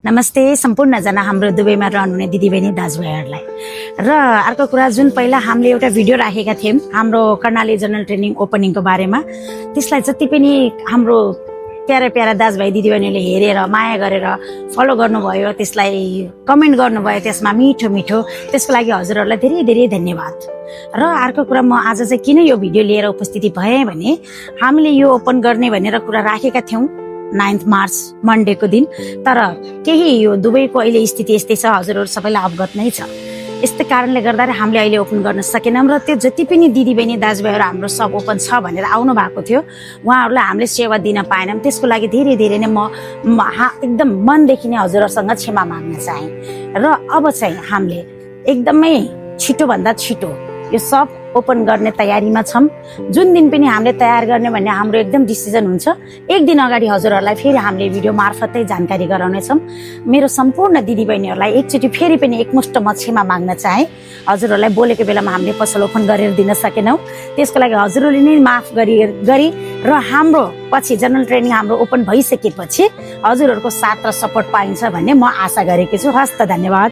नमस्ते सम्पूर्णजना हाम्रो दुबईमा रहनुहुने दिदीबहिनी दाजुभाइहरूलाई र अर्को कुरा जुन पहिला हामीले एउटा भिडियो राखेका थियौँ हाम्रो कर्णाली जनरल ट्रेनिङ ओपनिङको बारेमा त्यसलाई जति पनि हाम्रो प्यारा प्यारा दाजुभाइ दिदीबहिनीले हेरेर माया गरेर फलो गर्नुभयो त्यसलाई कमेन्ट गर्नुभयो त्यसमा मिठो मिठो त्यसको लागि हजुरहरूलाई धेरै धेरै धन्यवाद। र अर्को कुरा म आज चाहिँ किन यो भिडियो लिएर उपस्थिति भएँ भने हामीले यो ओपन गर्ने भनेर कुरा राखेका थियौँ 9 मार्च मन्डेको दिन, तर केही यो दुबईको अहिले स्थिति यस्तै छ, हजुरहरू सबैलाई अवगत नै छ। यस्तै कारणले गर्दा हामीले अहिले ओपन गर्न सकेनौँ र त्यो जति पनि दिदीबहिनी दाजुभाइहरू हाम्रो सब ओपन छ भनेर आउनु भएको थियो उहाँहरूलाई हामीले सेवा दिन पाएनौँ। त्यसको लागि धेरै धेरै नै म एकदम मनदेखि नै हजुरहरूसँग क्षमा माग्न चाहेँ। र अब चाहिँ हामीले एकदमै छिटोभन्दा छिटो यो सब ओपन गर्ने तयारीमा छौँ। जुन दिन पनि हामीले तयार गर्ने भन्ने हाम्रो एकदम डिसिजन हुन्छ। एक दिन अगाडि हजुरहरूलाई फेरि हामीले भिडियो मार्फतै जानकारी गराउनेछौँ। मेरो सम्पूर्ण दिदीबहिनीहरूलाई एकचोटि फेरि पनि एकमुष्ट म क्षमा माग्न चाहेँ। हजुरहरूलाई बोलेको बेलामा हामीले पसल ओपन गरेर दिन सकेनौँ, त्यसको लागि हजुरहरूले नै माफ गरी र हाम्रो पछि जनरल ट्रेनिङ हाम्रो ओपन भइसकेपछि हजुरहरूको साथ र सपोर्ट पाइन्छ भन्ने म आशा गरेकी छु। हस्त, धन्यवाद।